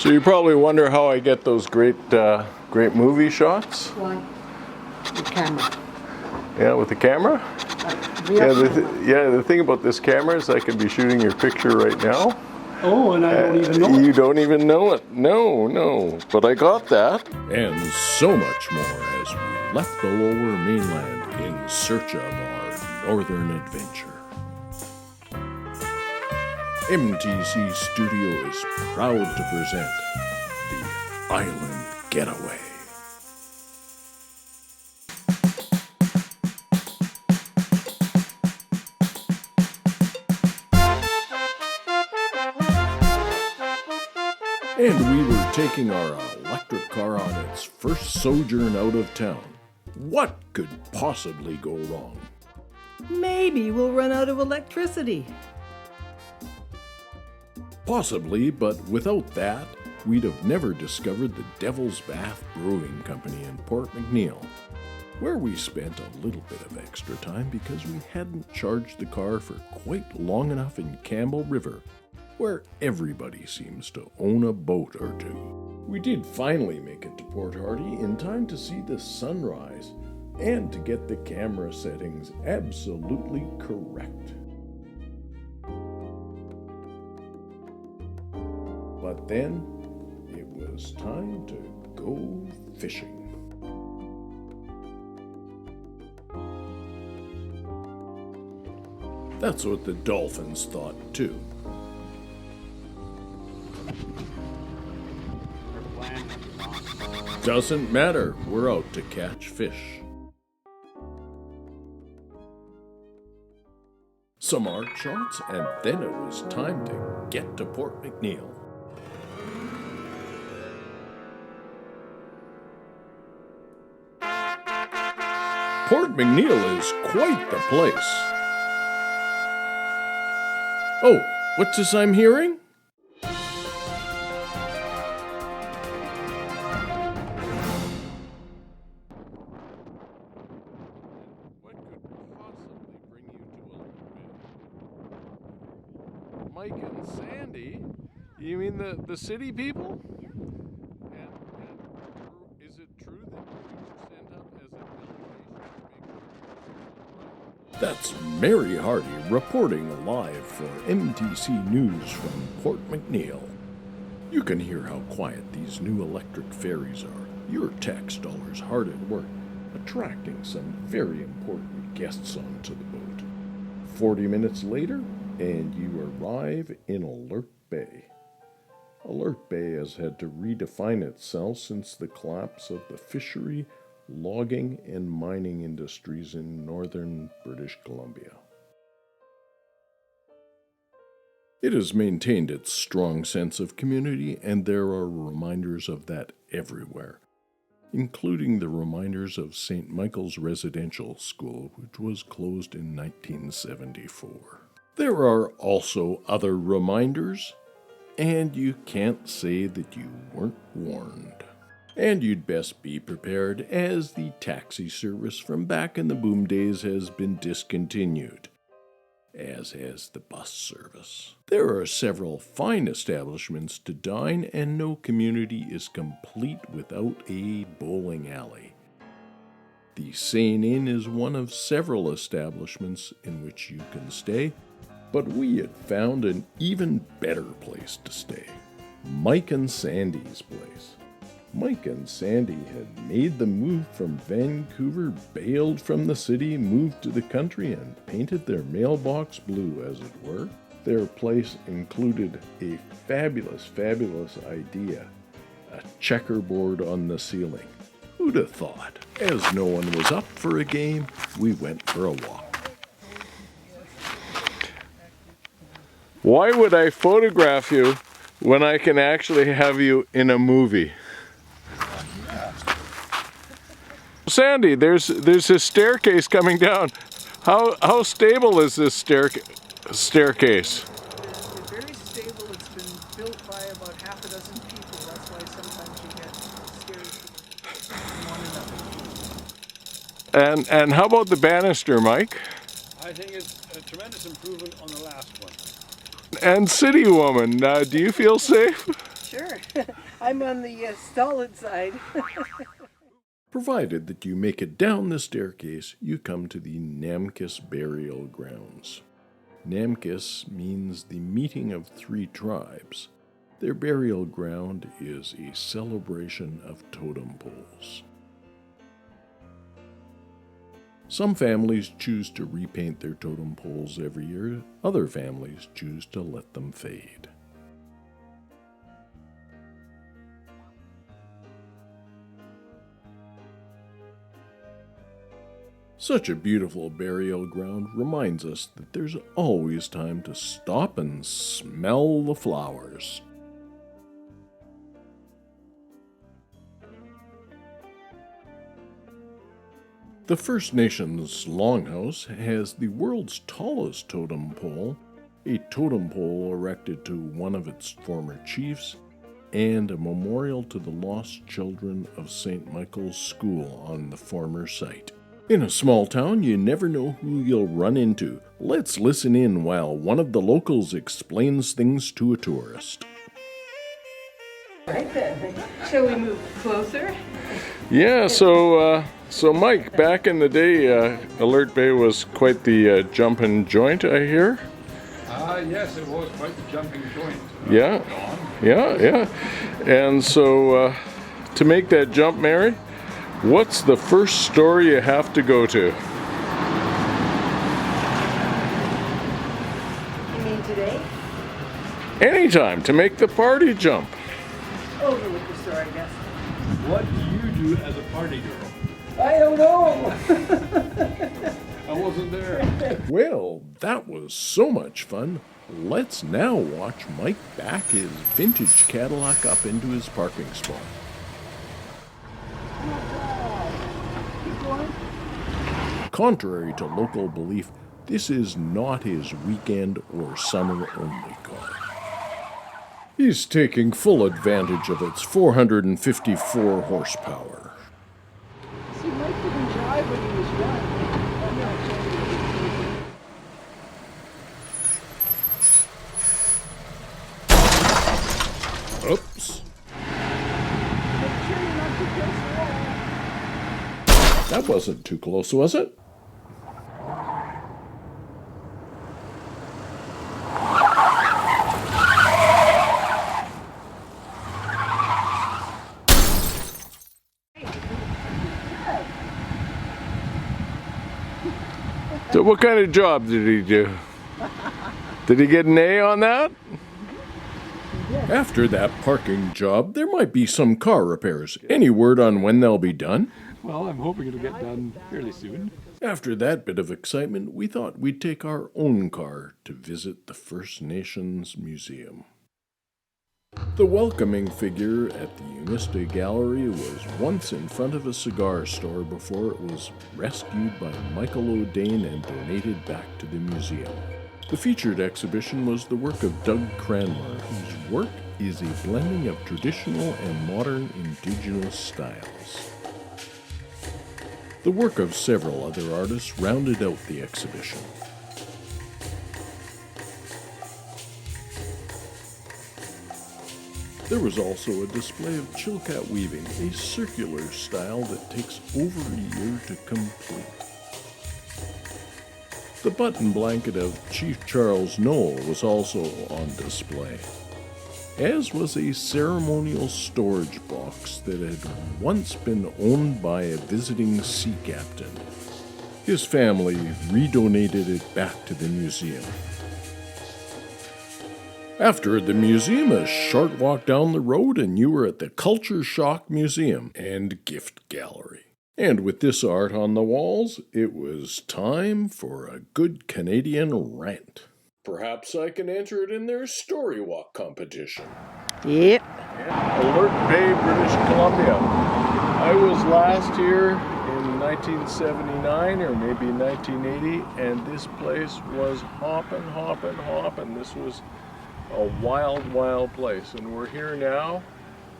So you probably wonder how I get those great movie shots. Why? The camera. Yeah, with the camera? The thing about this camera is I could be shooting your picture right now. Oh, and I don't even know it. You don't even know it. No. But I got that. And so much more as we left the lower mainland in search of our northern adventure. MTC Studio is proud to present the Island Getaway. And we were taking our electric car on its first sojourn out of town. What could possibly go wrong? Maybe we'll run out of electricity. Possibly, but without that, we'd have never discovered the Devil's Bath Brewing Company in Port McNeill, where we spent a little bit of extra time because we hadn't charged the car for quite long enough in Campbell River, where everybody seems to own a boat or two. We did finally make it to Port Hardy in time to see the sunrise and to get the camera settings absolutely correct. But then it was time to go fishing. That's what the dolphins thought too. Doesn't matter, we're out to catch fish. Some art shots, and then it was time to get to Port McNeill. Port McNeill is quite the place. Oh, what's this I'm hearing? What could possibly bring you to Olympia? Mike and Sandy? You mean the city people? Yeah. And is it true that you were sent up as a delegation? That's Mary Hardy reporting live for MTC News from Port McNeill. You can hear how quiet these new electric ferries are. Your tax dollars hard at work, attracting some very important guests onto the boat. 40 minutes later, and you arrive in Alert Bay. Alert Bay has had to redefine itself since the collapse of the fishery, logging, and mining industries in northern British Columbia. It has maintained its strong sense of community, and there are reminders of that everywhere, including the reminders of St. Michael's Residential School, which was closed in 1974. There are also other reminders, and you can't say that you weren't warned. And you'd best be prepared, as the taxi service from back in the boom days has been discontinued, as has the bus service. There are several fine establishments to dine, and no community is complete without a bowling alley. The Seine Inn is one of several establishments in which you can stay, but we had found an even better place to stay, Mike and Sandy's place. Mike and Sandy had made the move from Vancouver, bailed from the city, moved to the country, and painted their mailbox blue, as it were. Their place included a fabulous idea, a checkerboard on the ceiling. Who'd have thought? As no one was up for a game, we went for a walk. Why would I photograph you when I can actually have you in a movie? Sandy, there's a staircase coming down. How stable is this staircase? It's very stable. It's been built by about half a dozen people. That's why sometimes you get scared from one another. And how about the banister, Mike? I think it's a tremendous improvement on the last one. And City Woman, do you feel safe? Sure. I'm on the stolid side. Provided that you make it down the staircase, you come to the Namkis burial grounds. Namkis means the meeting of three tribes. Their burial ground is a celebration of totem poles. Some families choose to repaint their totem poles every year. Other families choose to let them fade. Such a beautiful burial ground reminds us that there's always time to stop and smell the flowers. The First Nations Longhouse has the world's tallest totem pole, a totem pole erected to one of its former chiefs, and a memorial to the lost children of St. Michael's School on the former site. In a small town, you never know who you'll run into. Let's listen in while one of the locals explains things to a tourist. Shall we move closer? Yeah, so Mike, back in the day, Alert Bay was quite the jumping joint, I hear. Yes, it was quite the jumping joint. Yeah. And so, to make that jump, Mary, what's the first store you have to go to? You mean today? Anytime, to make the party jump. Oh, the liquor store, I guess. What do you do as a party girl? I don't know. I wasn't there. Well, that was so much fun. Let's now watch Mike back his vintage Cadillac up into his parking spot. Contrary to local belief, this is not his weekend or summer only car. He's taking full advantage of its 454 horsepower. See, Mike didn't drive when he was young. Oops. Make sure you're not too close to the wall. That wasn't too close, was it? So what kind of job did he do? Did he get an A on that? After that parking job, there might be some car repairs. Any word on when they'll be done? Well, I'm hoping it'll get done fairly soon. After that bit of excitement, we thought we'd take our own car to visit the First Nations Museum. The welcoming figure at the Unista Gallery was once in front of a cigar store before it was rescued by Michael O'Dane and donated back to the museum. The featured exhibition was the work of Doug Cranmer, whose work is a blending of traditional and modern Indigenous styles. The work of several other artists rounded out the exhibition. There was also a display of chilkat weaving, a circular style that takes over a year to complete. The button blanket of Chief Charles Noel was also on display, as was a ceremonial storage box that had once been owned by a visiting sea captain. His family redonated it back to the museum. After the museum, a short walk down the road and you were at the Culture Shock Museum and Gift Gallery. And with this art on the walls, it was time for a good Canadian rant. Perhaps I can enter it in their story walk competition. Yep. Alert Bay, British Columbia. I was last here in 1979 or maybe 1980, and this place was hoppin'. This was a wild place, and we're here now.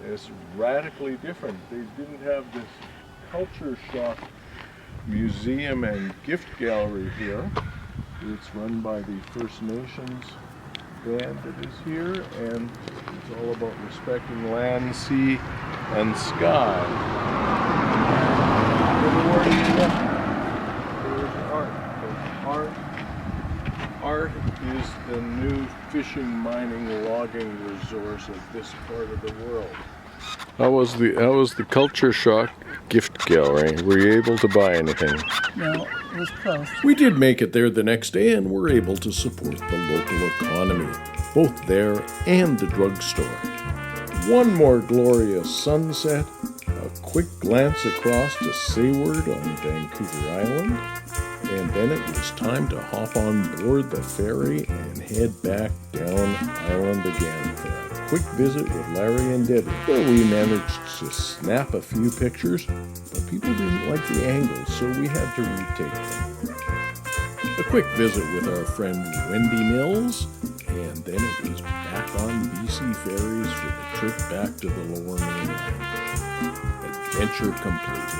It's radically different. They didn't have this Culture Shock Museum and Gift Gallery here. It's run by the First Nations band that is here, and it's all about respecting land, sea, and sky. Everywhere you look, there's art. Art is the new fishing, mining, logging resource of this part of the world. How was the Culture Shock gift gallery? Were you able to buy anything? No, it was close. We did make it there the next day and were able to support the local economy, both there and the drugstore. One more glorious sunset, a quick glance across to Seaward on Vancouver Island, and then it was time to hop on board the ferry and head back down island again for a quick visit with Larry and Debbie. Well, we managed to snap a few pictures, but people didn't like the angles, so we had to retake them. A quick visit with our friend Wendy Mills, and then it was back on BC ferries for the trip back to the Lower Mainland. Adventure completed.